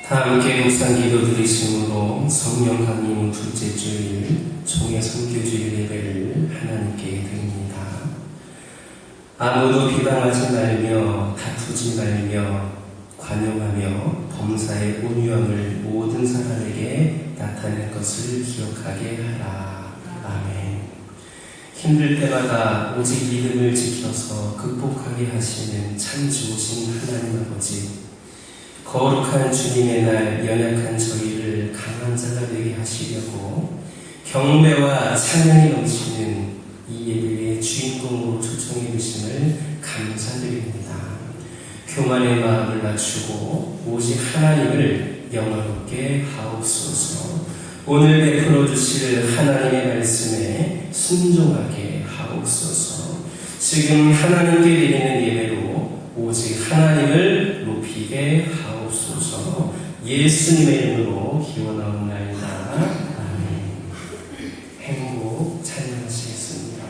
다 함께 묵상 기도 드리심으로 성령 강림 둘째 주일 총회 선교주일 예배를 하나님께 드립니다. 아무도 비방하지 말며 다투지 말며 관용하며 범사의 온유함을 모든 사람에게 나타낼 것을 기억하게 하라. 아멘. 힘들 때마다 오직 믿음을 지켜서 극복하게 하시는 참 좋으신 하나님 아버지, 거룩한 주님의 날 연약한 저희를 강한 자가 되게 하시려고 경배와 찬양이 넘치는 이 예배의 주인공으로 초청해 주심을 감사드립니다. 교만의 마음을 낮추고 오직 하나님을 영화롭게 하옵소서. 오늘 베풀어 주실 하나님의 말씀에 순종하게 하옵소서. 지금 하나님께 드리는 예배로 오직 하나님을 높이게 하옵소서. 예수님의 이름으로 기원하옵나이다. 아멘. 행복 찬양하시겠습니다.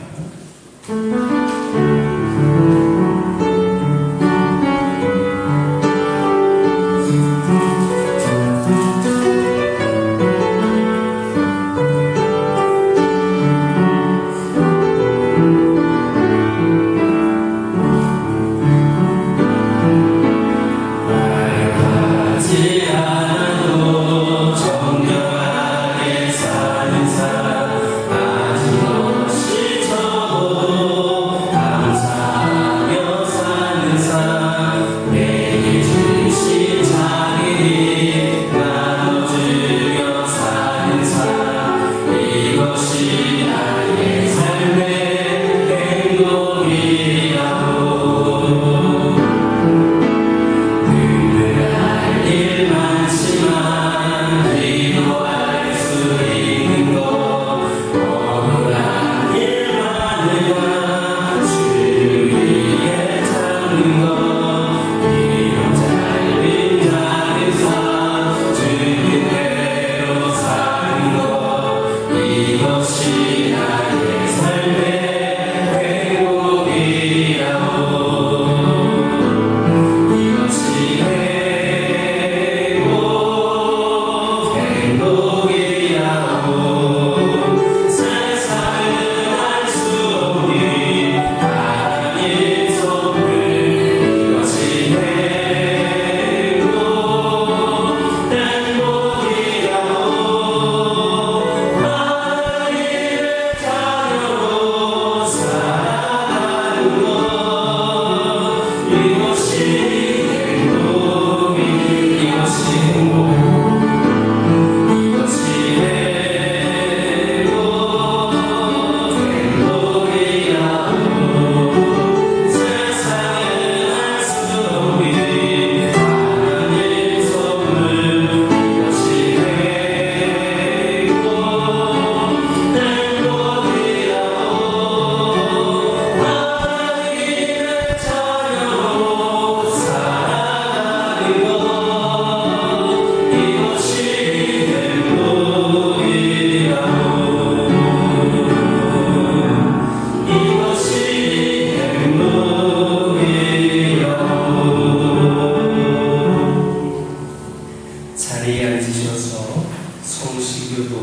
성시교도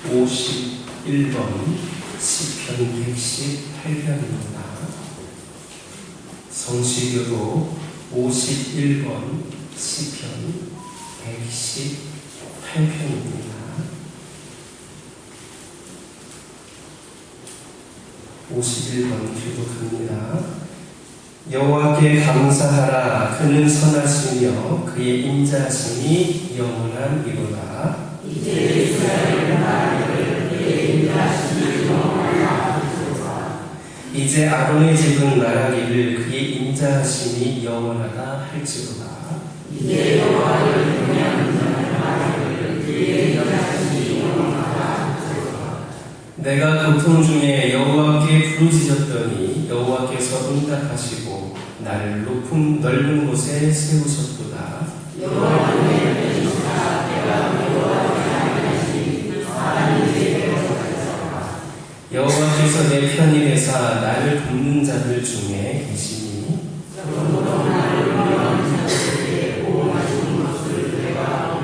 51번 시편 118편입니다. 성시교도 51번 시편 118편입니다. 51번 교독합니다. 여호와께 감사하라. 그는 선하시며 그의 인자하심이 영원함이로다. 이제 이스라엘 나라를 그의 인자하심이 영원하다. 이제 아론의 집은 말하기를 그의 인자하심이 영원하다 할지로다. 이제 여호와를 경외하는 자는 말하기를 그의 인자하심이 영원하다 할지로다. 내가 고통 중에 여호와께 부르짖었더니 여호와께서 응답하시고 나를 높은 넓은 곳에 세우셨도다. 여호와는 내 편이시라. 내가 여호와를 사랑하시 사람이 되게 하소서. 여호와께서 내 편이 되사 나를 돕는 자들 중에 계시니 그러므로 나를 위한 자들에게 보호하시는 것을 내가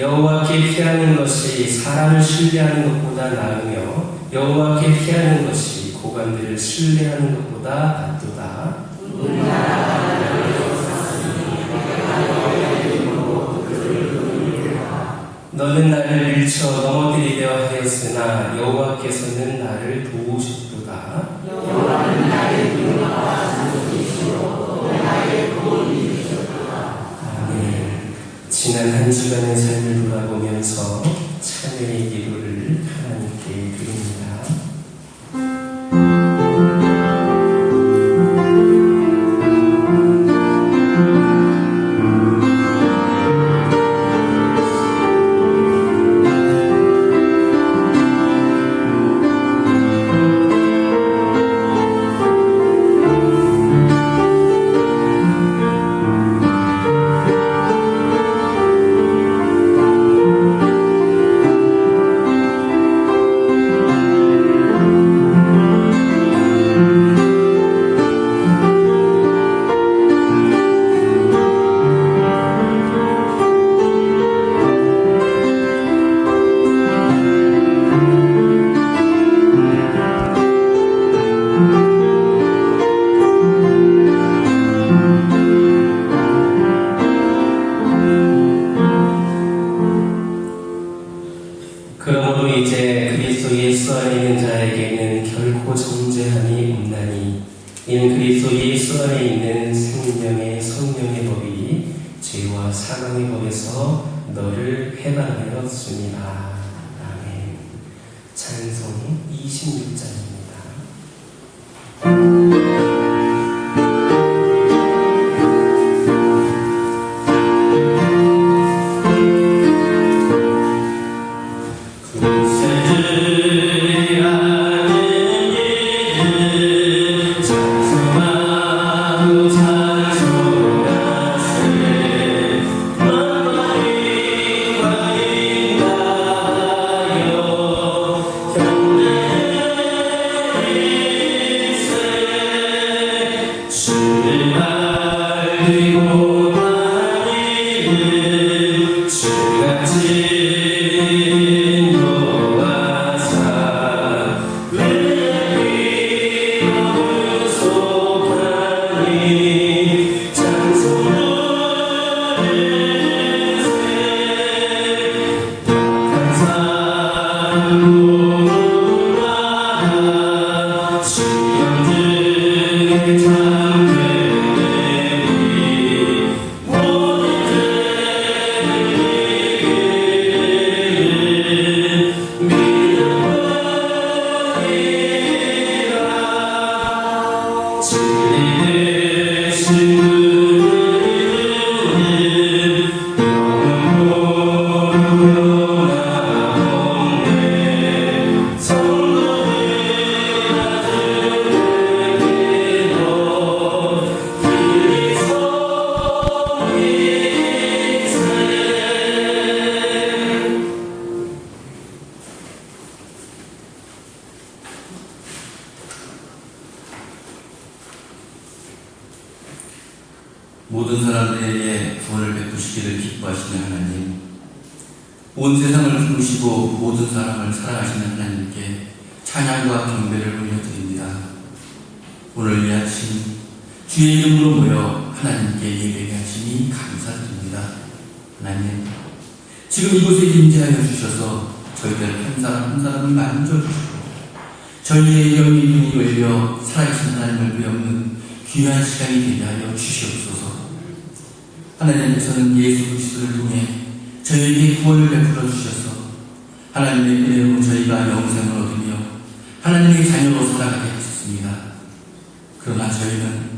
여호와께 피하는 것이 사람을 신뢰하는 것보다 나으며 여호와께 피하는 것이 고관들을 신뢰하는 것보다 낫도다. 너는 나를 밀쳐 넘어뜨리려 하였으나 여호와께서는 나를 도우셨도다. 여호와는 나의 용화와 산소이시오 나의 도움이시도다. 아멘. 지난 한 주간의 삶을 돌아보면서 찬양의 기도를 하나님께 드립니다. 그러므로 이제 그리스도 예수 안에 있는 자에게는 결코 정죄함이 없나니 이는 그리스도 예수 안에 있는 생명의 성령의 법이 죄와 사망의 법에서 너를 해방하였습니다. 아멘. 찬송 26장입니다. 모든 사람들에게 구원을 베푸시기를 기뻐하시는 하나님, 온 세상을 품으시고 모든 사람을 사랑하시는 하나님께 찬양과 경배를 올려드립니다. 오늘 이 아침 주의 이름으로 모여 하나님께 예배하게 하시니 감사드립니다. 하나님, 지금 이곳에 임재하여 주셔서 저희들 한 사람 한 사람을 만져주시고 저희의 영의 눈이 열려 살아계신 하나님을 배우는 귀한 시간이 되게 하여 주시옵소서. 하나님께서는 예수 그리스도를 통해 저희에게 구원을 베풀어 주셔서 하나님의 은혜로 저희가 영생을 얻으며 하나님의 자녀로 살아가게 하셨습니다. 그러나 저희는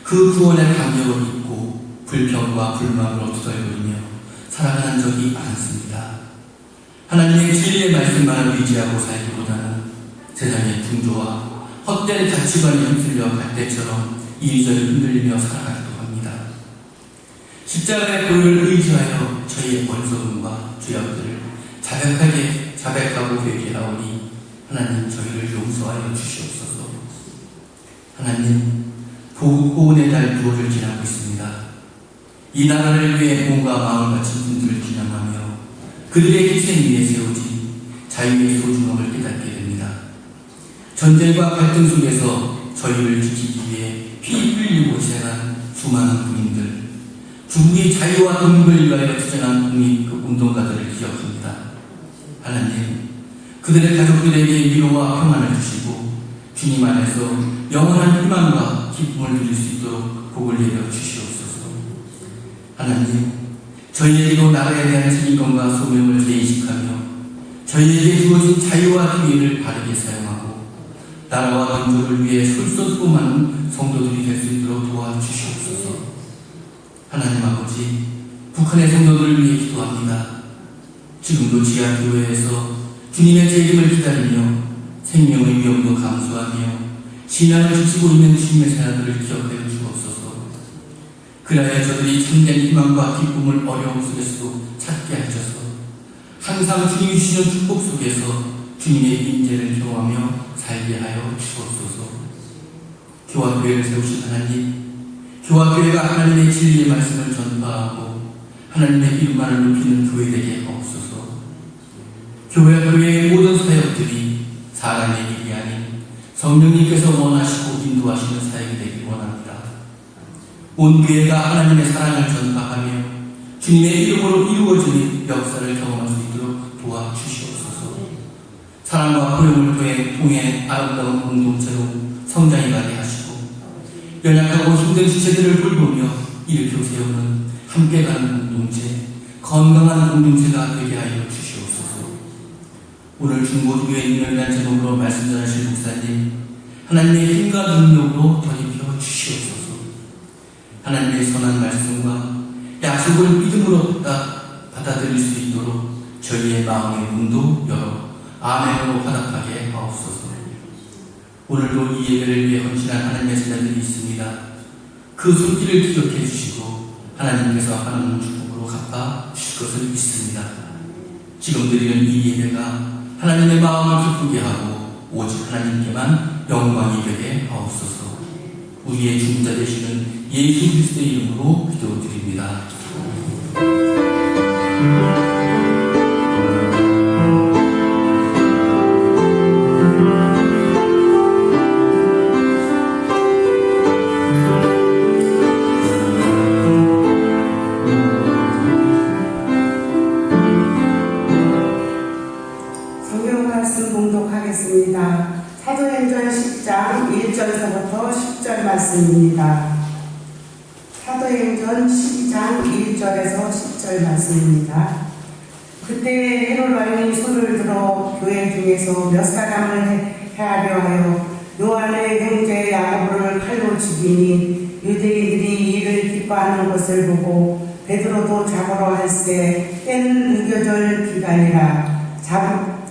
그 구원의 감격을 잊고 불평과 불만으로 투덜거리며 살아가는 적이 많습니다. 하나님의 진리의 말씀만을 의지하고 살기보다는 세상의 풍조와 헛된 가치관에 휩쓸려 갈대처럼 이리저리 흔들리며 살아가기도 합니다. 십자가의 보혈을 의지하여 저희의 어리석음과 죄악들을 자백하고 회개하오니 하나님 저희를 용서하여 주시옵소서. 하나님, 구원의 달 9월을 지나고 있습니다. 이 나라를 위해 몸과 마음을 바친 분들을 기념하며 그들의 희생 위에 세워진 자유의 소중함을 깨닫게 됩니다. 전쟁과 갈등 속에서 저희를 지키기 위해 피 흘리고 희생한 수많은 군인들, 중국의 자유와 독립을 위하여 투쟁한 국민운동가들을 기억합니다. 하나님, 그들의 가족들에게 위로와 평안을 주시고 주님 안에서 영원한 희망과 기쁨을 누릴 수 있도록 복을 내려 주시옵소서. 하나님, 저희에게도 나라에 대한 책임감과 소명을 재인식하며 저희에게 주어진 자유와 기회를 바르게 사용하고 나라와 민족을 위해 솔선수범하는 성도들이 될 수 있도록 도와주시옵소서. 하나님 아버지, 북한의 성도들을 위해 기도합니다. 지금도 지하교회에서 주님의 재림을 기다리며 생명의 위험도 감수하며 신앙을 지키고 있는 주님의 자녀들을 기억하여 주옵소서. 그래야 저들이 참된 희망과 기쁨을 어려움 속에서도 찾게 하셔서 항상 주님이 주시는 축복 속에서 주님의 인재를 경험하며 살게 하여 주옵소서. 교화교회를 세우신 하나님, 교화교회가 하나님의 진리의 말씀을 전파하고 하나님의 이름만을 높이는 교회 되게 하옵소서. 교회의 모든 사역들이 사람의 일이 아닌 성령님께서 원하시고 인도하시는 사역이 되길 원합니다. 온 교회가 하나님의 사랑을 전파하며 주님의 이름으로 이루어지는 역사를 경험할 수 있도록 도와주시옵소서. 사랑과 포용을 통해 아름다운 공동체로 성장해가게 하시고 연약하고 힘든 지체들을 돌보며 일으켜 세우는 함께 가는 공동체, 건강한 공동체가 되게 하여 주시옵소서. 오늘 중고교회 인명이라는 제목으로 말씀 전하실 목사님, 하나님의 힘과 능력으로 덧입혀 주시옵소서. 하나님의 선한 말씀과 약속을 믿음으로 받아들일 수 있도록 저희의 마음의 문도 열어 아멘으로 화답하게 하옵소서. 오늘도 이 예배를 위해 헌신한 하나님의 자녀들이 있습니다. 그 손길을 기억해 주시고 하나님께서 하나님 축복으로 갚아 주실 것을 믿습니다. 지금 드리는 이 예배가 하나님의 마음을 기쁘게 하고 오직 하나님께만 영광이 되게 하옵소서. 우리의 중자 되시는 예수 그리스도의 이름으로 기도드립니다. 성경 말씀 봉독하겠습니다. 사도행전 10장 1절서부터 10절 말씀입니다. 사도행전 12장 1절에서 10절 말씀입니다. 그때 헤롯 왕이 손을 들어 교회 중에서 몇 사람을 해하려 하여 요한의 형제 야고보를 칼로 죽이니 유대인들이 이를 기뻐하는 것을 보고 베드로도 잡으러 할세 때는 무교절 기간이라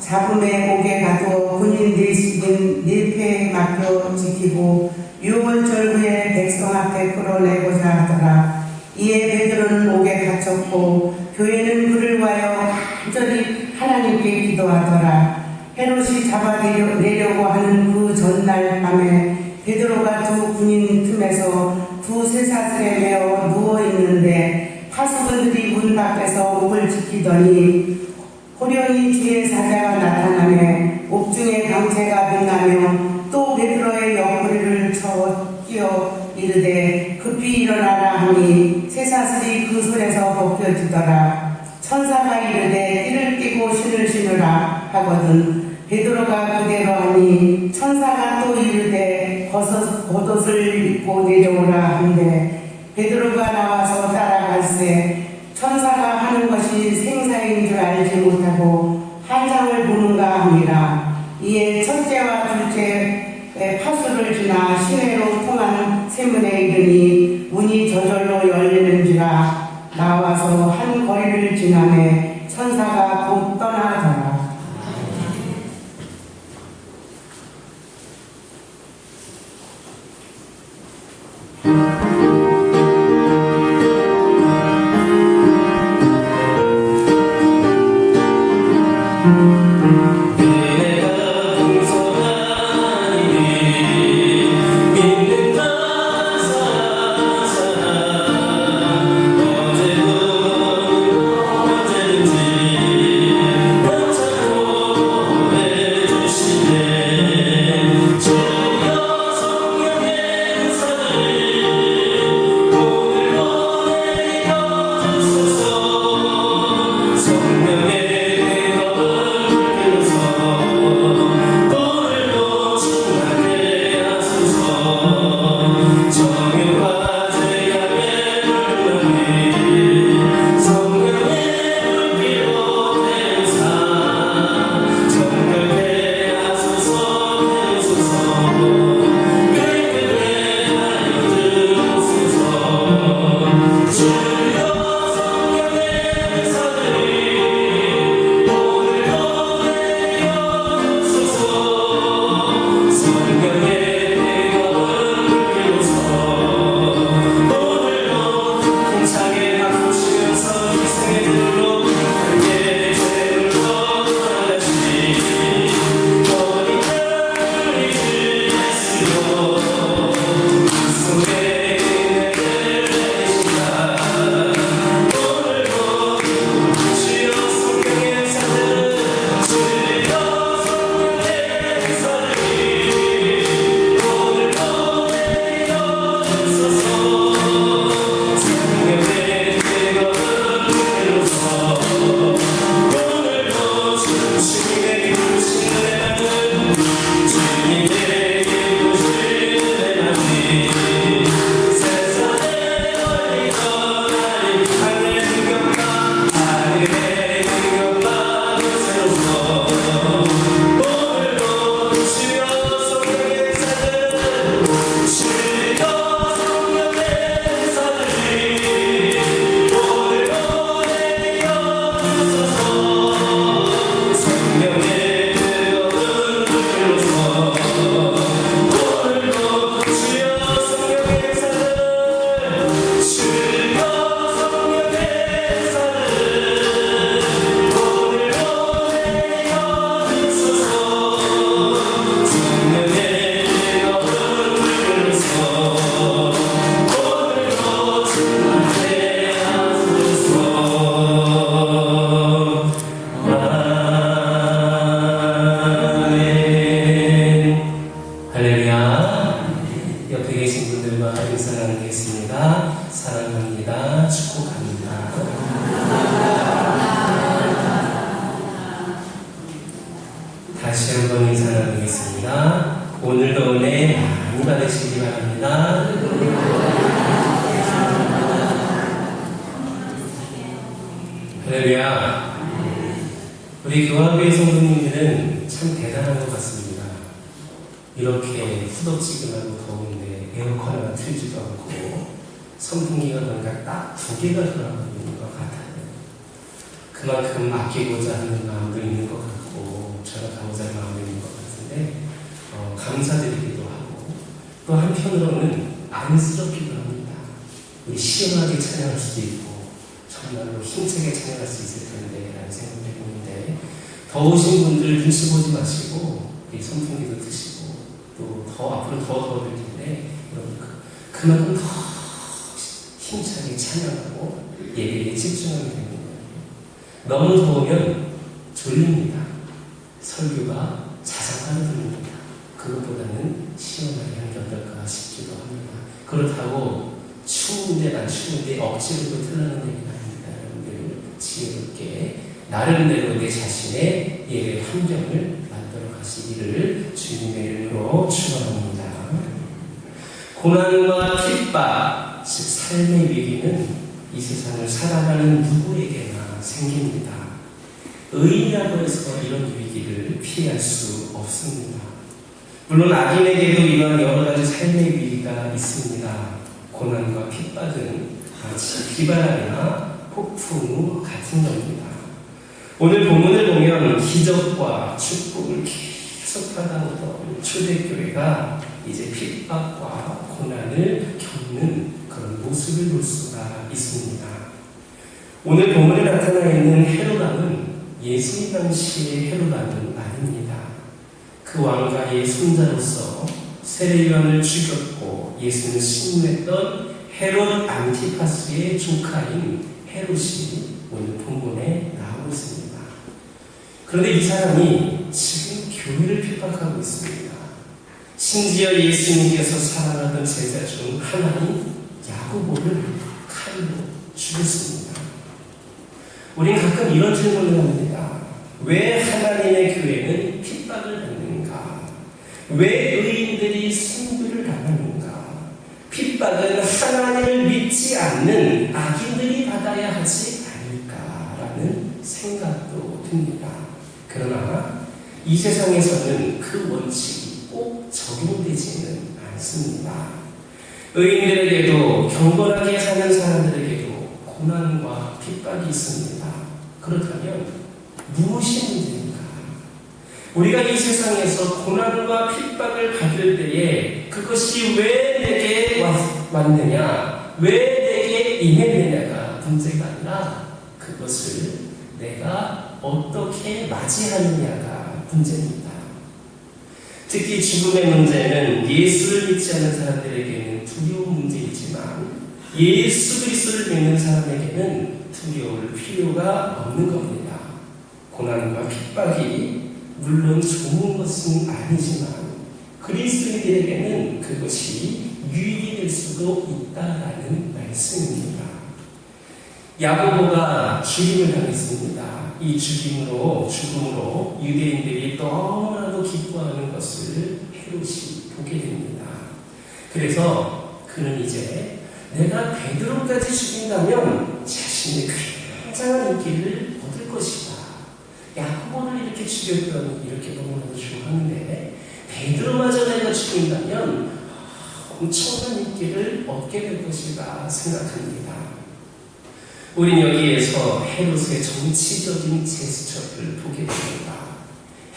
잡음에 옥에 가두어 군인 내식인 밀폐에 맡겨 지키고 유월절 후에 백성 앞에 끌어내고자 하더라. 이에 베드로는 옥에 갇혔고 교회는 그를 위하여 간절히 하나님께 기도하더라. 헤롯이 잡아내려고 하는 그 전날 밤에 베드로가 두 군인 틈에서 두 쇠사슬에 매어 누워있는데 파수꾼들이 문 밖에서 옥을 지키더니 호련히 주의 사자가 나타나며 옥중에 강제가 빛나며 또 베드로의 옆구리를 쳐 끼어 이르되 급히 일어나라 하니 쇠사슬이 그 손에서 벗겨지더라. 천사가 이르되 띠를 띠고 신을 신으라 하거든 베드로가 그대로 하니 천사가 또 이르되 겉옷을 입고 내려오라 하는데 베드로가 나와서 따라갈세 천사가 하는 것이 생사인 줄 알지 못하고 환상을 보는가 하니라. 이에 첫째와 둘째의 파수를 지나 시내로 통한 세문에 이르니 문이 저절로 열리는지라. 나와서 한 거리를 지나매 천사가 곧 떠나더라. 언제든지 할렐루야. 우리 교화교회 성도님들은 참 대단한 것 같습니다. 이렇게 후덥지근하고 더운데 에어컨 하나 틀지도 않고 선풍기가 뭔가 딱 2개가 돌아가고 있는 것 같아요. 그만큼 아끼고자 하는 마음도 있는 것 같고 저는 가고자 하는 마음도 있는 것 같은데 감사드리기도 하고 또 한편으로는 안쓰럽기도 합니다. 우리 시원하게 찬양할 수도 있고 정말로 힘차게 찬양할 수 있을 텐데 라는 생각을 해보는데 더우신 분들 눈치 보지 마시고 이 선풍기도 드시고 또 앞으로 더 더울 텐데 여러분 그만큼 더 힘차게 찬양하고 예배에 집중하게 되는 거예요. 너무 더우면 졸립니다. 설교가 자장가로 들립니다. 그것보다는 시원하게 하는 게 어떨까 싶기도 합니다. 그렇다고 추운데 억지로 틀어놓는 얘기는 아닙니다. 여러분들 지혜롭게 나름대로 내 자신의 예배 환경을 만들어 가시기를 주님의 이름으로 축원합니다. 고난과 핍박, 즉 삶의 위기는 이 세상을 살아가는 누구에게나 생깁니다. 의인이라고 해서 이런 위기를 피할 수 없습니다. 물론 악인에게도 이런 여러 가지 삶의 위기가 있습니다. 고난과 핍박은 마치 비바람이나 폭풍 같은 겁니다. 오늘 본문을 보면 기적과 축복을 계속하다 오던 초대교회가 이제 핍박과 고난을 겪는 그런 모습을 볼 수가 있습니다. 오늘 본문에 나타나 있는 헤롯왕은 예수님 당시의 헤롯왕은 아닙니다. 그 왕가의 손자로서 세례요한을 죽였고 예수님을 신문했던 헤롯 안티파스의 조카인 헤롯이 오늘 본문에 나오고 있습니다. 그런데 이 사람이 지금 교회를 핍박하고 있습니다. 심지어 예수님께서 사랑하던 제자 중 하나인 야고보를 칼로 죽였습니다. 우린 가끔 이런 질문을 합니다. 왜 하나님의 교회는 핍박을 받는가? 왜 의인들이 순교를 당하는가? 핍박은 하나님을 믿지 않는 악인들이 받아야 하지 않을까라는 생각도 듭니다. 그러나 이 세상에서는 그 원칙이 꼭 적용되지는 않습니다. 의인들에게도 경건하게 사는 사람들에게도 고난과 핍박이 있습니다. 그렇다면 무엇이 문제인가? 우리가 이 세상에서 고난과 핍박을 받을 때에 그것이 왜 내게 왔느냐, 왜 내게 임했느냐가 문제가 아니라 그것을 내가 어떻게 맞이하느냐가 문제입니다. 특히 죽음의 문제는 예수를 믿지 않는 사람들에게는 두려운 문제이지만 예수 그리스도를 믿는 사람에게는 두려울 필요가 없는 겁니다. 고난과 핍박이 물론 좋은 것은 아니지만 그리스도인들에게는 그것이 유익이 될 수도 있다라는 말씀입니다. 야고보가 죽임을 당했습니다. 이 죽음으로 유대인들이 너무나도 기뻐하는 것을 헤롯이 보게 됩니다. 그래서 그는 이제 내가 베드로까지 죽인다면 자신의 굉장한 인기를 얻을 것이다. 야고보를 이렇게 죽였더니 이렇게 너무나도 좋아하는데 베드로마저 내가 죽인다면 엄청난 인기를 얻게 될 것이다 생각합니다. 우린 여기에서 헤롯의 정치적인 제스처를 보게 됩니다.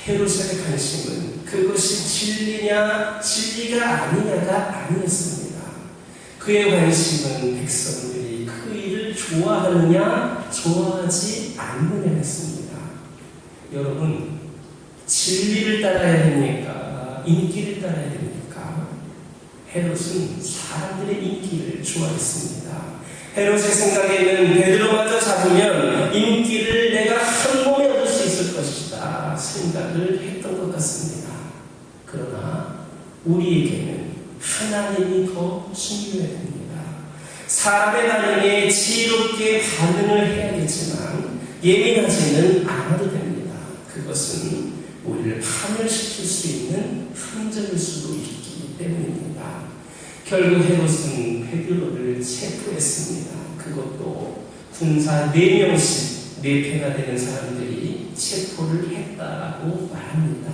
헤롯의 관심은 그것이 진리냐 진리가 아니냐가 아니었습니다. 그의 관심은 백성들이 그 일을 좋아하느냐 좋아하지 않느냐였습니다. 여러분, 진리를 따라야 됩니까? 인기를 따라야 됩니까? 헤롯은 사람들의 인기를 좋아했습니다. 헤롯의 생각에는 베드로마저 잡으면 인기를 내가 한 몸에 얻을 수 있을 것이다 생각을 했던 것 같습니다. 그러나 우리에게는 하나님이 더 중요해야 됩니다. 사람의 반응에 지혜롭게 반응을 해야겠지만 예민하지는 않아도 됩니다. 그것은 우리를 파멸시킬 수 있는 함정일 수도 있기 때문입니다. 결국 헤롯은 베드로를 체포했습니다. 그것도 군사 4명씩 4패가 되는 사람들이 체포를 했다라고 말합니다.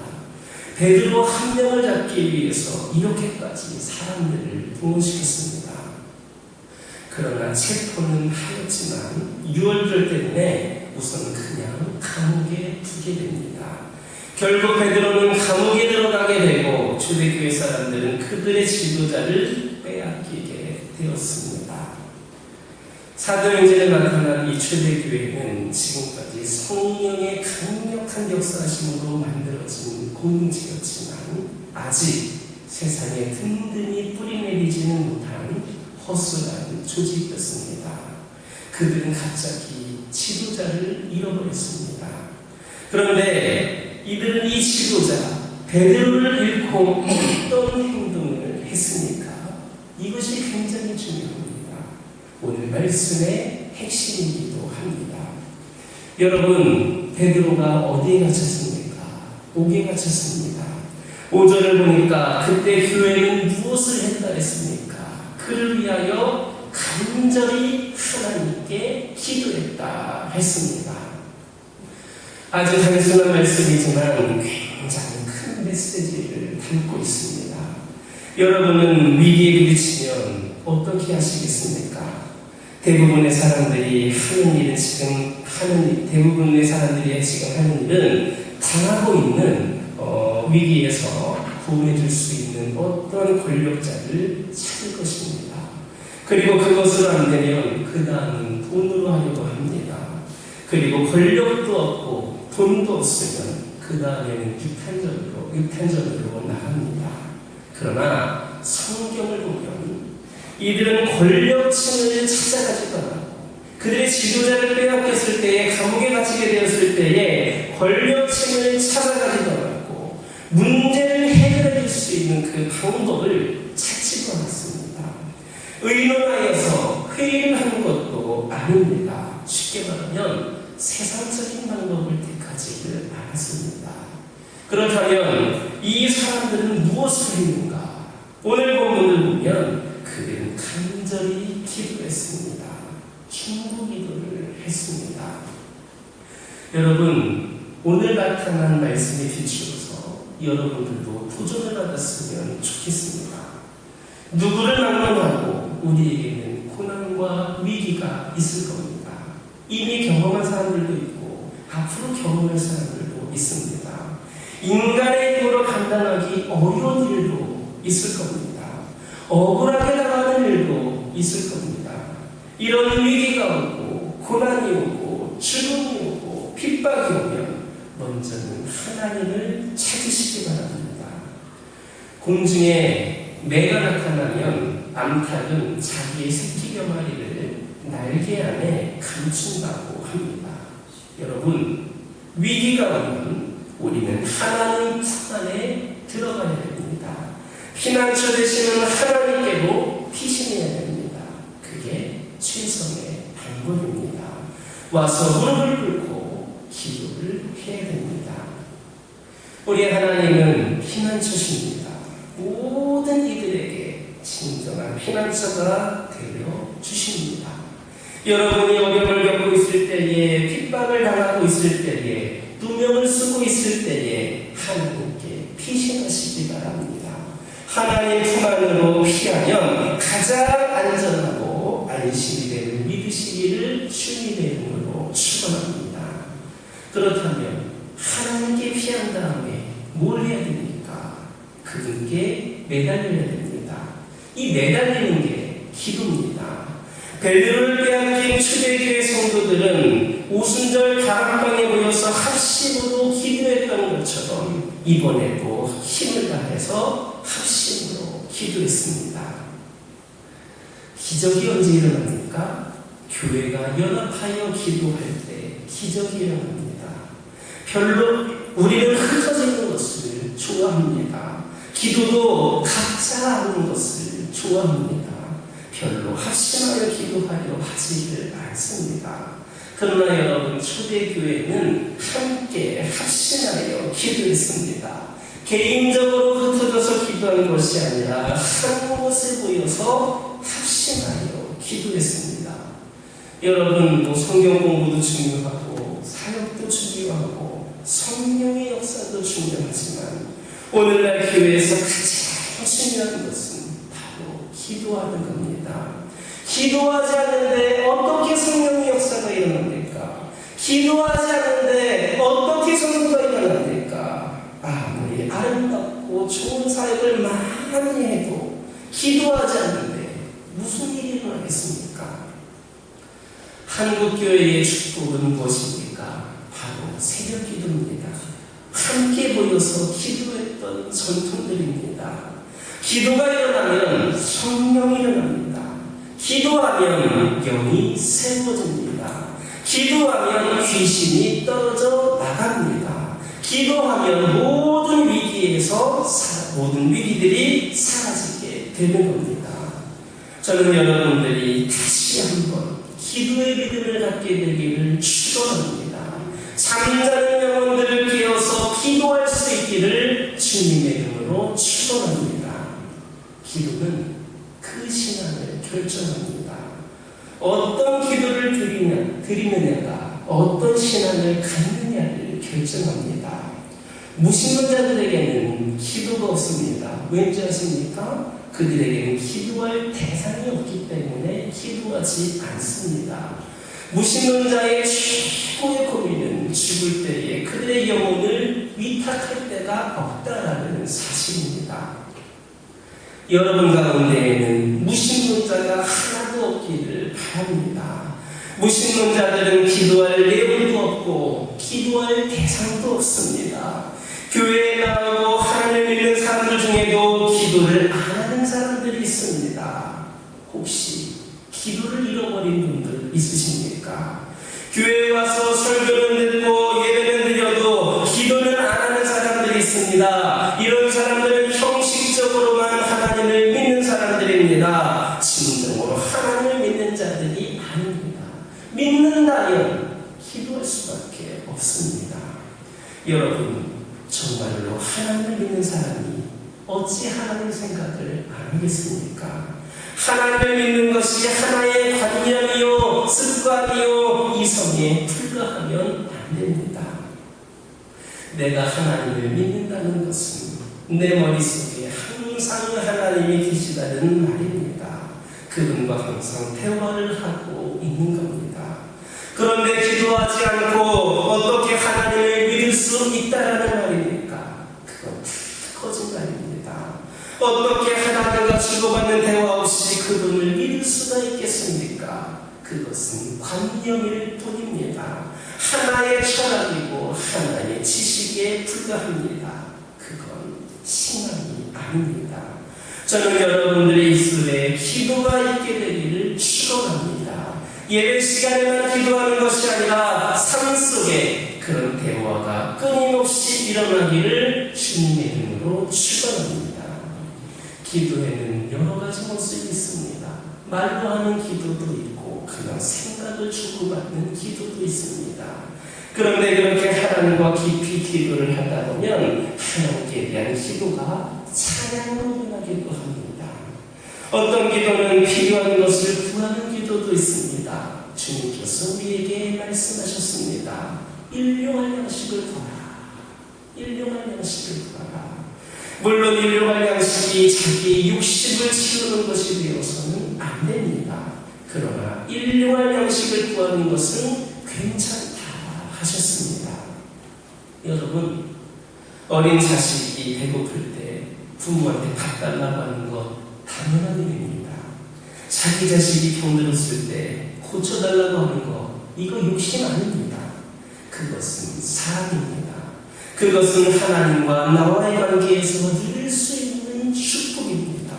베드로 한 명을 잡기 위해서 이렇게까지 사람들을 동원시켰습니다. 그러나 체포는 하였지만 유월절 때문에 우선 그냥 감옥에 두게 됩니다. 결국 베드로는 감옥에 들어가게 되고 초대교회 사람들은 그들의 지도자를 빼앗기게 되었습니다. 사도행전에 나타난 이 초대교회는 지금까지 성령의 강력한 역사하심으로 만들어진 공동체였지만 아직 세상에 든든히 뿌리내리지는 못한 허술한 조직이었습니다. 그들은 갑자기 지도자를 잃어버렸습니다. 그런데 이들은 이 지도자 베드로를 잃고 어떤 행동을 했습니까? 이것이 굉장히 중요합니다. 오늘 말씀의 핵심이기도 합니다. 여러분, 베드로가 어디에 갇혔습니까? 옥에 갇혔습니다. 5절을 보니까 그때 교회는 무엇을 했다 했습니까? 그를 위하여 간절히 하나님께 기도했다 했습니다. 아주 단순한 말씀이지만 굉장히 큰 메시지를 담고 있습니다. 여러분은 위기에 부딪히면 어떻게 하시겠습니까? 대부분의 사람들이 하는 일은 대부분의 사람들이 지금 하는 일은 당하고 있는 위기에서 구원해 줄 수 있는 어떤 권력자를 찾을 것입니다. 그리고 그것으로 안 되면 그 다음은 돈으로 하려고 합니다. 그리고 권력도 없고 돈도 없으면 그 다음에는 유탄전으로 나갑니다. 그러나 성경을 보면 이들은 권력층을 찾아가지도 않았고 그들의 지도자를 빼앗겼을 때에 감옥에 갇히게 되었을 때에 권력층을 찾아가지도 않았고 문제를 해결해 줄 수 있는 그 방법을 찾지도 않았습니다. 의논하여서 회의를 하는 것도 아닙니다. 쉽게 말하면 세상적인 방법을 택하지를 않았습니다. 그렇다면 이 사람들은 무엇을 했는가? 오늘 본문을 보면 그들은 간절히 기도했습니다. 중보 기도를 했습니다. 여러분, 오늘 나타난 말씀에 비추어서 여러분들도 도전을 받았으면 좋겠습니다. 누구를 막론하고 우리에게는 고난과 위기가 있을 겁니다. 이미 경험한 사람들도 있고 앞으로 경험할 사람들도 있습니다. 인간의 힘으로 판단하기 어려운 일도 있을 겁니다. 억울하게 당하는 일도 있을 겁니다. 이런 위기가 오고 고난이 오고 죽음이 오고 핍박이 오면 먼저는 하나님을 찾으시기 바랍니다. 공중에 매가 나타나면 암탉은 자기의 새끼 병아리를 날개 안에 감춘다고 합니다. 여러분, 위기가 오면 우리는 하나님 품 안에 들어가야 됩니다. 피난처 되시는 하나님께로 피신해야 됩니다. 그게 최선의 방법입니다. 와서 무릎을 꿇고 기도를 해야 됩니다. 우리 하나님은 피난처십니다. 모든 이들에게 진정한 피난처가 되어 주십니다. 여러분이 어려움을 겪고 있을 때에, 핍박을 당하고 있을 때에, 누명을 쓰고 있을 때에 하나님께 피신하시기 바랍니다. 하나님 품 안으로 피하면 가장 안전하고 안심이 되는 믿으시기를 주님의 이름으로 축원합니다. 그렇다면 하나님께 피한 다음에 뭘 해야 됩니까? 그분께 매달려야 됩니다. 이 매달리는 게 기도입니다. 베드로를 빼앗긴 초대교회 성도들은 오순절 다락방에 모여서 합심으로 기도했던 것처럼 이번에도 힘을 다해서 합심으로 기도했습니다. 기적이 언제 일어납니까? 교회가 연합하여 기도할 때 기적이 일어납니다. 우리는 흩어져 있는 것을 좋아합니다. 기도도 각자 하는 것을 좋아합니다. 별로 합심하여 기도하려 하지를 않습니다. 그러나 여러분, 초대교회는 함께 합심하여 기도했습니다. 개인적으로 흩어져서 기도하는 것이 아니라 한 곳에 모여서 합심하여 기도했습니다. 여러분, 성경 공부도 중요하고 오늘날 교회에서 가장 중요한 것은 바로 기도하는 겁니다. 기도하지 않는데 어떻게 성령의 역사가 일어납니까? 기도하지 않는데 어떻게 성도가 일어납니까? 아무리 아름답고 좋은 사역을 많이 해도 기도하지 않는데 무슨 일이 일어나겠습니까? 한국교회의 축복은 무엇입니까? 바로 새벽 기도입니다. 함께 모여서 기도했던 전통들입니다. 기도가 일어나면 성령이 일어납니다. 기도하면 영이 세워집니다. 기도하면 귀신이 떨어져 나갑니다. 기도하면 모든 위기들이 사라지게 되는 겁니다. 저는 여러분들이 다시 한번 기도의 믿음을 갖게 되기를 축원합니다. 잠자는 영혼들을 깨워서 기도할 수 있기를 주님의 이름으로 축원합니다. 기도는 그 신앙을 결정합니다. 어떤 기도를 드리느냐가 어떤 신앙을 갖느냐를 결정합니다. 무신론자들에게는 기도가 없습니다. 왠지 아십니까? 그들에게는 기도할 대상이 없기 때문에 기도하지 않습니다. 무신론자의 최고의 고민은 죽을 때에 그들의 영혼을 위탁할 때가 없다라는 사실입니다. 여러분 가운데에는 무신론자가 하나도 없기를 바랍니다. 무신론자들은 기도할 내용도 없고 기도할 대상도 없습니다. 교회에 나오고 하나님을 믿는 사람들 중에도 기도를 안 하는 사람들이 있습니다. 혹시 기도를 잃어버린 분들 있으십니까? 교회에 와서 설교는 듣고 예배는 드려도 기도는 안 하는 사람들이 있습니다. 이런 사람들은 형식적으로만 하나님을 믿는 사람들입니다. 진정으로 하나님을 믿는 자들이 아닙니다. 믿는다면 기도할 수밖에 없습니다. 여러분, 정말로 하나님을 믿는 사람이 어찌 하나님 생각을 안 하겠습니까? 하나님을 믿는 것이 하나의 관념이요, 습관이요, 이성에 불과하면 안 됩니다. 내가 하나님을 믿는다는 것은 내 머릿속에 항상 하나님이 계시다는 말입니다. 그분과 항상 대화를 하고 있는 겁니다. 그런데 기도하지 않고 어떻게 하나님을 믿을 수 있다라는 말입니까? 그건 다 거짓말입니다. 어떻게 하나님과 주고받는 대화 없이 그분을 믿을 수가 있겠습니까? 그것은 관념일 뿐입니다. 하나의 철학이고 하나의 지식에 불과합니다. 그건 신앙이 아닙니다. 저는 여러분들의 입술에 기도가 있게 되기를 축원합니다. 예배 시간에만 기도하는 것이 아니라 삶 속에 그런 대화가 끊임없이 일어나기를 주님의 이름으로 축원합니다. 기도에는 여러 가지 모습이 있습니다. 말로 하는 기도도 있고 그냥 생각을 주고받는 기도도 있습니다. 그런데 그렇게 하나님과 깊이 기도를 하다 보면 하나님께 대한 기도가 찬양으로 변하기도 합니다. 어떤 기도는 필요한 것을 구하는 기도도 있습니다. 주님께서 우리에게 말씀하셨습니다. 일용할 양식을 구하라. 일용할 양식을 구하라. 물론 일용할 양식이 자기 육식을 채우는 것이 되어서는 안 됩니다. 그러나 일용할 양식을 구하는 것은 괜찮다 하셨습니다. 여러분, 어린 자식이 배고플 때 부모한테 밥 달라고 하는 것 당연한 일입니다. 자기 자식이 병들었을 때 고쳐달라고 하는 것, 이거 욕심 아닙니다. 그것은 사랑입니다. 그것은 하나님과 나와의 관계에서 누릴 수 있는 축복입니다.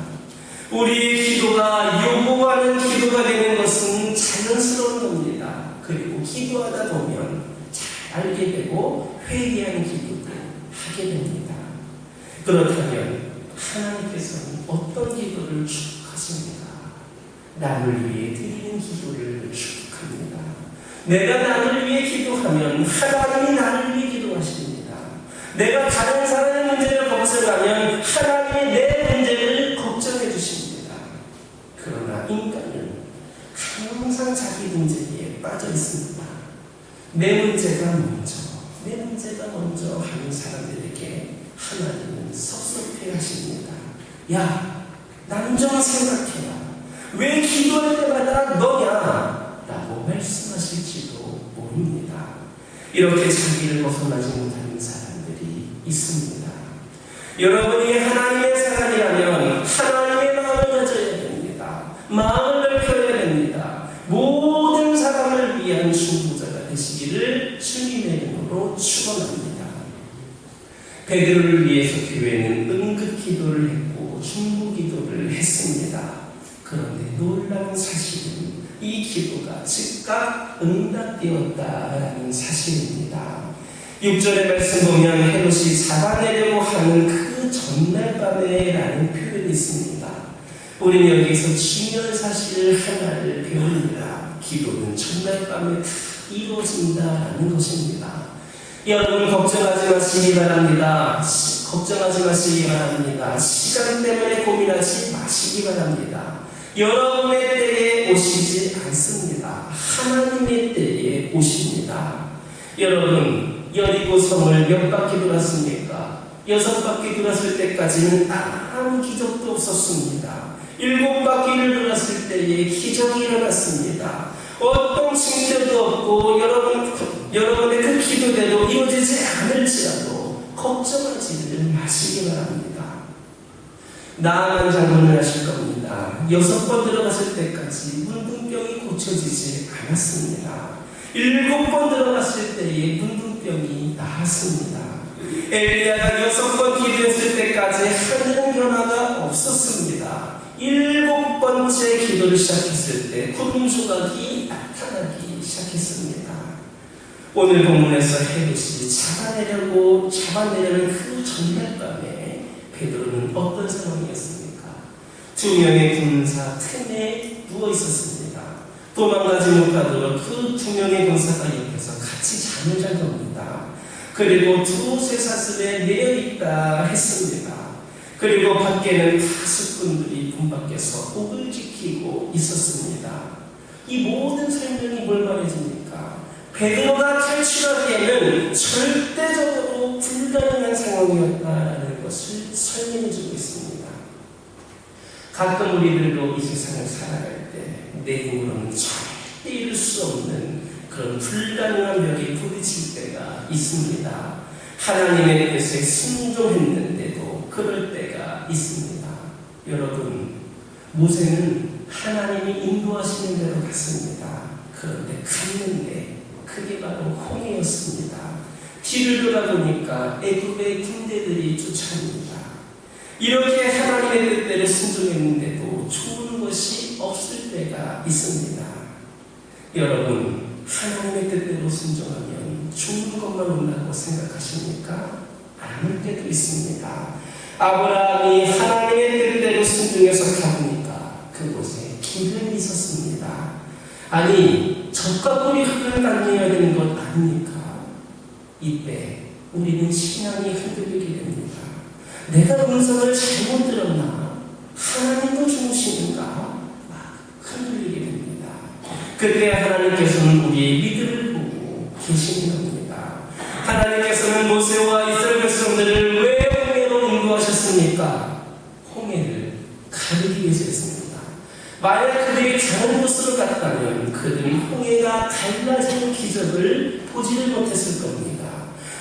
우리의 기도가 요구하는 기도가 되는 것은 자연스러운 겁니다. 그리고 기도하다 보면 잘 알게 되고 회개하는 기도도 하게 됩니다. 그렇다면 하나님께서는 어떤 기도를 축복하십니까? 남을 위해 드리는 기도를 축복합니다. 내가 남을 위해 기도하면 하나님이 나를 위해 기도하십니다. 내가 다른 사람의 문제를 걱정하면 하나님이 내 문제를 걱정해 주십니다. 그러나 인간은 항상 자기 문제에 빠져 있습니다. 내 문제가 먼저 하는 사람들에게 하나님은 섭섭해 하십니다. 야, 난 좀 생각해라. 왜 기도할 때마다 너냐? 라고 말씀하실지도 모릅니다. 이렇게 자기를 벗어나지 못하는 사람들이 있습니다. 여러분이 하나님의 사람이라면 하나님의 마음을 가져야 됩니다. 마음을 넓혀야 됩니다. 모든 사람을 위한 중보자가 되시기를 주님의 이름으로 축원합니다. 베드로를 위해서 교회는 응급 기도를 했고 중보 기도를 했습니다. 그런데 놀라운 사실은 이 기도가 즉각 응답되었다라는 사실입니다. 6절의 말씀 보면 헤롯이 잡아내려고 하는 그 전날 밤에 라는 표현이 있습니다. 우리는 여기서 중요한 사실 하나를 배웁니다. 기도는 전날 밤에 다 이루어진다라는 것입니다. 여러분 걱정하지 마시기 바랍니다. 걱정하지 마시기 바랍니다. 시간 때문에 고민하지 마시기 바랍니다. 여러분의 때에 오시지 않습니다. 하나님의 때에 오십니다. 여러분, 여리고성을 몇 바퀴 돌았습니까? 6바퀴 돌았을 때까지는 아무 기적도 없었습니다. 7바퀴를 돌았을 때에 기적이 일어났습니다. 어떤 징조도 없고 여러분의 그 기도대로 이루어지지 않을지라도 걱정하지 마시기 바랍니다. 나아만 장군을 하실 겁니다. 6번 들어갔을 때까지 문둥병이 고쳐지지 않았습니다. 7번 들어갔을 때에 문둥병이 나았습니다. 엘리야가 6번 기도했을 때까지 하늘은 변화가 없었습니다. 7번째 기도를 시작했을 때 구름 조각이 나타나기 시작했습니다. 오늘 본문에서 헤롯이 잡아내려는 그 전날 밤에 베드로는 어떤 상황이었습니까? 2명의 군사 틈에 누워 있었습니다. 도망가지 못하도록 그 2명의 군사가 옆에서 같이 잠을 잔 겁니다. 그리고 두세 사슬에 매여있다 했습니다. 그리고 밖에는 파수꾼들이 문 밖에서 옥을 지키고 있었습니다. 이 모든 설명이 뭘 말해줍니까? 베드로가 탈출하기에는 절대적으로 불가능한 상황이었다라는 것을 설명해주고 있습니다. 가끔 우리들도 이 세상을 살아갈 때 내 힘으로는 절대 이룰 수 없는 그런 불가능한 벽에 부딪힐 때가 있습니다. 하나님의 뜻에 순종했는데도 그럴 때가 있습니다. 여러분, 모세는 하나님이 인도하시는 대로 갔습니다. 그런데 갔는데 그게 바로 홍해였습니다. 뒤를 돌아보니까 애굽의 군대들이 쫓아옵니다. 이렇게 하나님의 뜻대로 순종했는데도 좋은 것이 없을 때가 있습니다. 여러분, 하나님의 뜻대로 순종하면 좋은 것만 온다고 생각하십니까? 아닐 때도 있습니다. 아브라함이 하나님의 뜻대로 순종해서 가보니까 그곳에 기름이 있었습니다. 아니, 젖과 꿀이 흘러다녀야 되는 것 아닙니까? 이때 우리는 신앙이 흔들리게 됩니다. 내가 음성을 잘못 들었나? 하나님도 주무시는가? 막 흔들리게 됩니다. 그때 하나님께서는 우리의 믿음을 보고 계시는 겁니다. 하나님께서는 모세와 이스라엘 백성들을 왜 홍해로 인도하셨습니까? 홍해를 가르기 위해서였습니다. 만약 그들이 다른 곳으로 갔다면 그들이 홍해가 갈라지는 기적을 보지를 못했을 겁니다.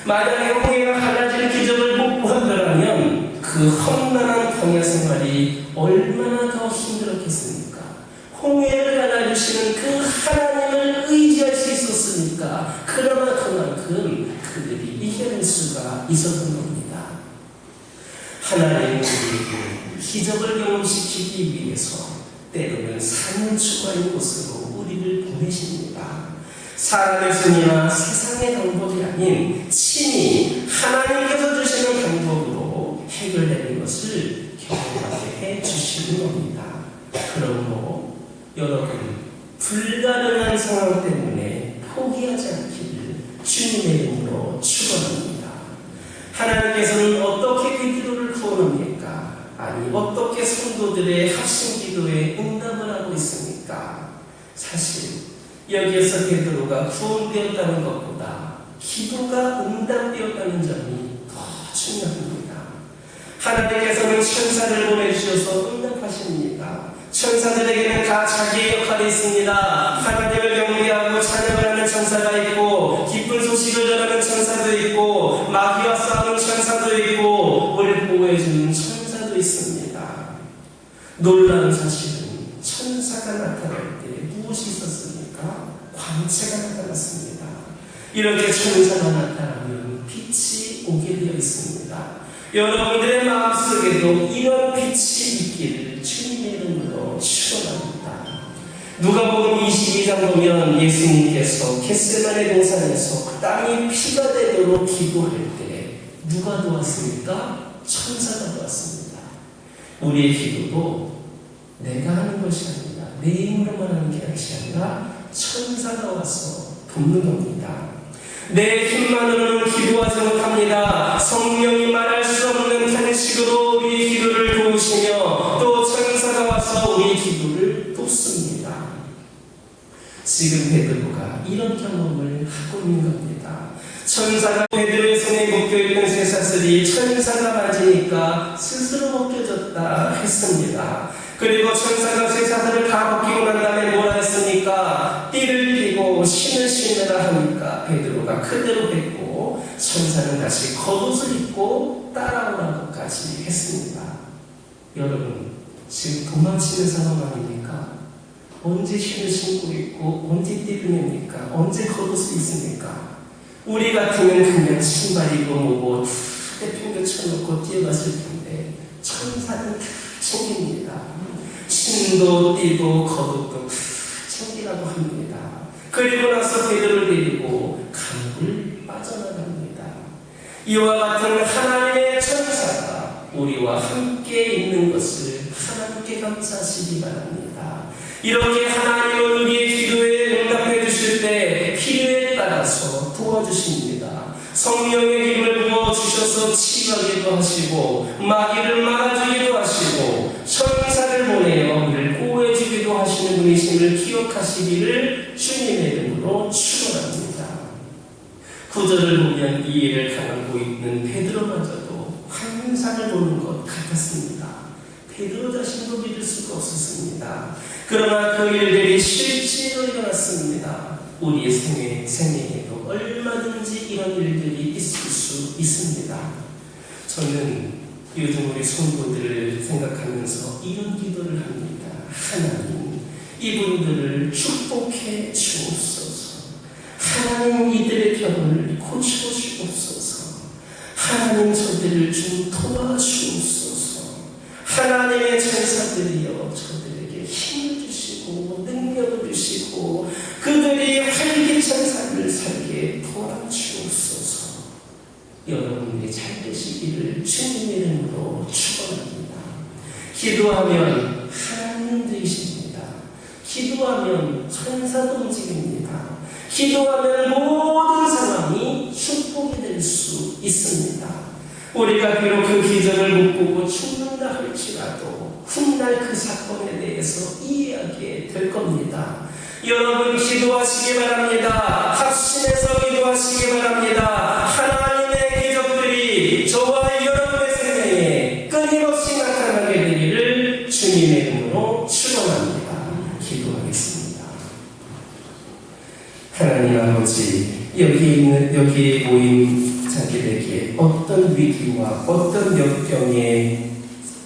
만약에 홍해가 갈라지는 기적을 못 보았더라면 그 험난한 광야 생활이 얼마나 더 힘들었겠습니까? 홍해를 갈라주시는 그 하나님을 의지할 수 있었으니까 그나마 그만큼 그들이 이겨낼 수가 있었던 겁니다. 하나님은 우리에게 기적을 경험시키기 위해서 때로는 산을 추구하는 곳으로 우리를 보내십니다. 사람의 손이나 세상의 방법이 아닌 친히 하나님께서 주시는 방법으로 해결되는 것을 경험하게 해주시는 겁니다. 그러므로 여러분, 불가능한 상황 때문에 포기하지 않기를 주님의 이름으로 축원합니다. 하나님께서는 어떻게 그 기도를 구원합니까? 아니, 어떻게 성도들의 합심 기도에 응답을 하고 있습니까? 사실 여기에서 베드로가 구원되었다는 것보다 기도가 응답되었다는 점이 더 중요합니다. 하나님께서는 천사를 보내주셔서 응답하십니다. 천사들에게는 다 자기의 역할이 있습니다. 하나님을 경배하고 찬양을 하는 천사가 있고, 기쁜 소식을 전하는 천사도 있고, 마귀와 싸우는 천사도 있고, 우리를 보호해주는 천사도 있습니다. 놀라운 사실은 천사가 나타날 때 무엇이 있었습니까? 광채가 나타났습니다. 이렇게 천사가 나타나면 빛이 오게 되어 있습니다. 여러분들의 마음속에도 이런 빛이 있기를 주님의 이름으로 축원합니다. 누가복음 22장 보면 예수님께서 겟세마네 동산에서 그 땅이 피가 되도록 기도할 때 누가 도왔습니까? 천사가 도왔습니다. 우리의 기도도 내가 하는 것이 아니라 내 힘으로만 하는 게 아니라 천사가 와서 돕는 겁니다. 내 힘만으로는 기도하지 못합니다. 성령이 말할 수 없는 탄식으로 우리 기도를 도우시며 또 천사가 와서 우리 기도를 돕습니다. 지금 베드로가 이런 경험을 하고 있는 겁니다. 천사가 베드로의 손에 묶여있는 쇠사슬이 천사가 맞으니까 스스로 벗겨졌다 했습니다. 그리고 천사가 쇠사슬을 다 벗기고 난 다음에 뭐라 했습니까? 띠를 띠고 신을 신으라 하니까 베드로가 그대로 했고, 천사는 다시 겉옷을 입고 따라오라고까지 했습니다. 여러분, 지금 도망치는 상황 아닙니까? 언제 신을 신고 있고 언제 띠를 냅니까? 언제 겉옷을 입습니까? 우리 같으면 그냥 신발이고 뭐고 대핑도 쳐놓고 뛰어갔을 텐데, 천사는 다 챙깁니다. 신도 띠도 겉옷도 챙기라고 합니다. 그리고 나서 베드로를 데리고 강을 빠져나갑니다. 이와 같은 하나님의 천사가 우리와 함께 있는 것을 하나님께 감사하시기 바랍니다. 이렇게 하나님은 우리의 기도에 응답해 주실 때 필요에 따라서 도와주십니다. 성령의 힘을 부어주셔서 치유하기도 하시고, 마귀를 막아주기도 하시고, 천사를 보내어 우리를 보호해주기도 하시는 분이심을 기억하시기를 주님의 이름으로 축원합니다. 구절을 보면 이 일을 당하고 있는 베드로마저도 환상을 보는 것 같았습니다. 베드로 자신도 믿을 수가 없었습니다. 그러나 그 일들이 실제로 일어났습니다. 우리의 생애에도 얼마든지 이런 일들이 있을 수 있습니다. 저는 요즘 우리 성도들을 생각하면서 이런 기도를 합니다. 하나님, 이분들을 축복해 주옵소서. 하나님, 이들의 병을 고쳐주옵소서. 하나님, 저들을 좀 도와주옵소서. 하나님의 천사들이여 저들에게 힘을 주시고 능력을 주시고 그들이 활기찬 삶을 살게 도와주옵소서. 여러분들이 잘 되시기를 주님의 이름으로 축원합니다. 기도하면 하나님 되십니다. 기도하면 천사도 움직입니다. 기도하면 모든 상황이 축복이 될 수 있습니다. 우리가 비록 그 기적을 못 보고 죽는다 할지라도 훗날 그 사건에 대해서 이해하게 될 겁니다. 여러분, 기도하시기 바랍니다. 합심해서 기도하시기 바랍니다. 하나님의 기적들이 저와 여러분의 생명에 끊임없이 나타나게 되기를 주님의 이름으로 축원합니다. 기도하겠습니다. 하나님 아버지, 여기 모인 자들에게 어떤 위기와 어떤 역경에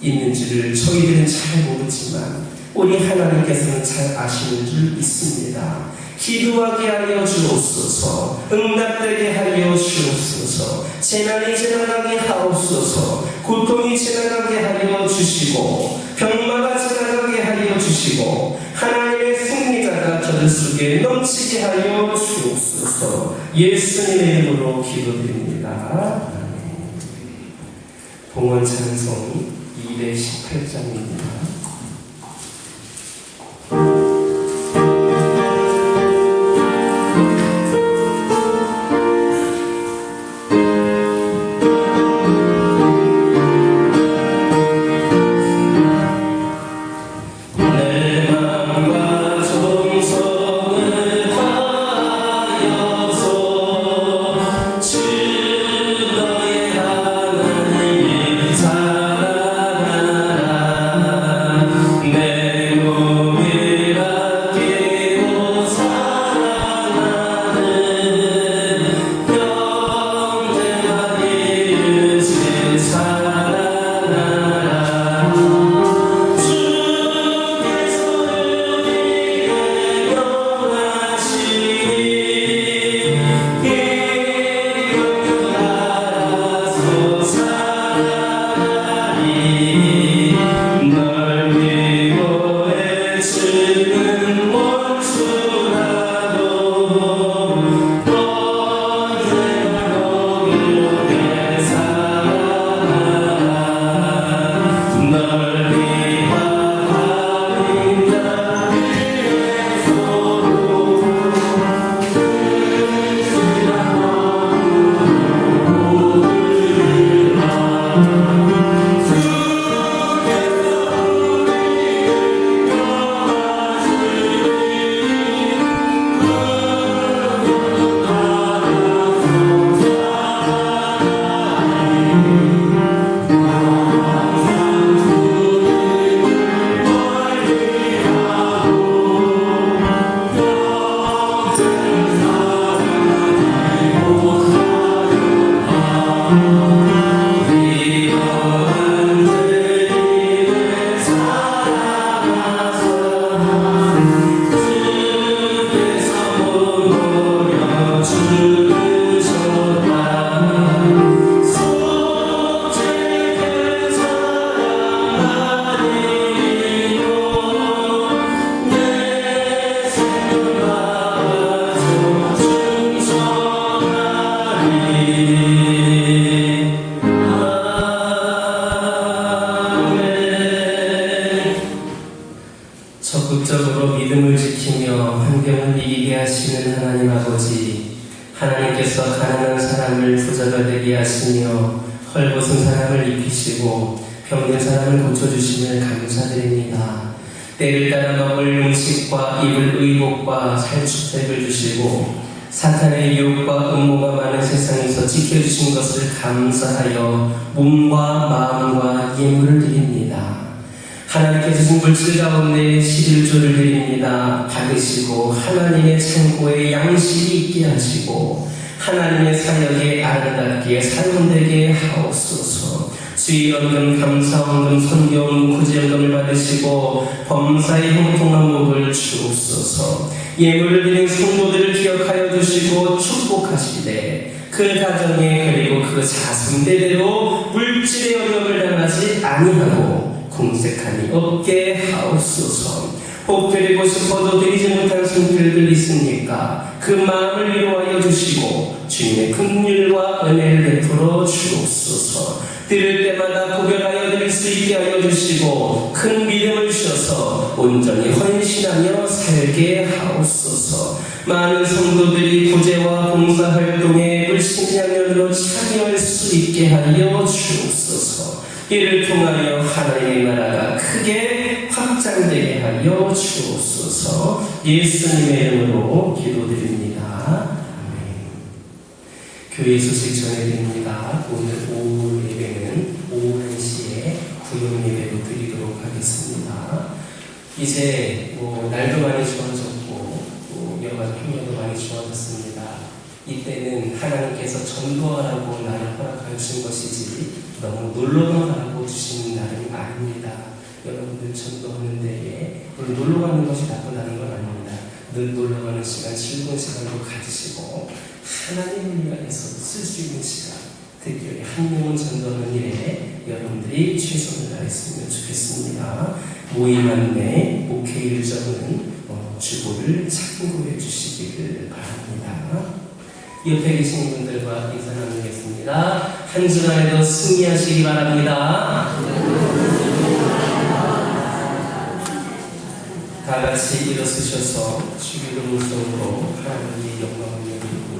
있는지를 저희들은 잘 모르지만 우리 하나님께서는 잘 아시는 줄 믿습니다. 기도하게 하여 주옵소서. 응답되게 하여 주옵소서. 재난이 지나가게 하옵소서. 고통이 지나가게 하여 주시고 병마가 지나가게 하여 주시고 하나님의 승리자가 저들 속에 넘치게 하여 주옵소서. 예수님의 이름으로 기도드립니다. 봉헌 찬송 218장입니다. 주 너의 하나님 사랑 하나님께서 가난한 사람을 부자가 되게 하시며 헐벗은 사람을 입히시고 병든 사람을 고쳐주심을 감사드립니다. 때를 따라 먹을 음식과 입을 의복과 살 주택을 주시고 사탄의 유혹과 음모가 많은 세상에서 지켜주신 것을 감사하여 몸과 마음과 예물을 드립니다. 하나님께서 주신 물질 가운데 11조를 드립니다. 받으시고 하나님의 창고에 양식이 있게 하시고 하나님의 사역에 아름답게 사용되게 하옵소서. 주일원금, 감사원금, 선교원금, 구제원금을 받으시고 범사의 형통한 복을 주옵소서. 예물을 드린 성도들을 기억하여 주시고 축복하시되 그 가정에 그리고 그 자손대대로 물질의 어려움을 당하지 아니하고 궁색함이 없게 하옵소서. 복 드리고 싶어도 드리지 못한 손길들 있습니까? 그 마음을 위로하여 주시고 주님의 긍휼과 은혜를 베풀어 주옵소서. 드릴 때마다 구별하여 드릴 수 있게 하여 주시고 큰 믿음을 주셔서 온전히 헌신하며 살게 하옵소서. 많은 성도들이 구제와 봉사활동에 불신양면으로 참여할 수 있게 하여 주옵소서. 이를 통하여 하나님의 나라가 크게 확장되게 하여 주옵소서. 예수님의 이름으로 기도드립니다. 아멘. 교회 소식 전해드립니다. 오늘 오후 예배는 오후 1시에 구역 예배로 드리도록 하겠습니다. 이제 날도 많이 좋아졌고 여러 가지 환경도 많이 좋아졌습니다. 이때는 하나님께서 전도하라고 나를 허락하여 주신 것이지 너무 놀러만 가라고 주신 날은 아닙니다. 여러분들 전도하는 데에 물론 놀러가는 것이 나쁘다는 건 아닙니다. 늘 놀러가는 시간, 즐거운 시간도 가지시고 하나님을 위하여서 쓸 수 있는 시간, 특별히 한 명은 전도하는 일에 여러분들이 최선을 다했으면 좋겠습니다. 모임 안내, 목회 일정은 주보를 참고해 주시기를 바랍니다. 옆에 계신 분들과 인사 나누겠습니다. 한 주간에도 승리하시기 바랍니다. 다 같이 일어서셔서 주기도 음성으로 하나님의 영광을 드립니다.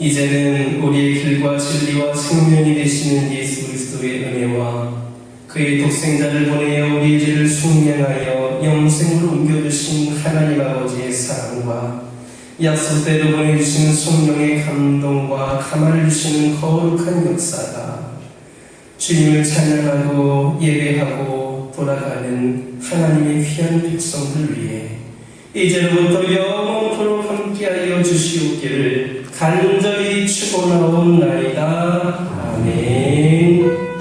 이제는 우리의 길과 진리와 생명이 되시는 예수 그리스도의 은혜와 그의 독생자를 보내어 우리의 죄를 숙명하여 영생으로 옮겨주신 하나님 아버지의 사랑과 약속대로 보내주시는 성령의 감동과 가만을 주시는 거룩한 역사가 주님을 찬양하고 예배하고 돌아가는 하나님의 귀한 백성들 위해 이제로부터 영원토록 함께하여 주시옵기를 간절히 축원하옵나이다. 아멘.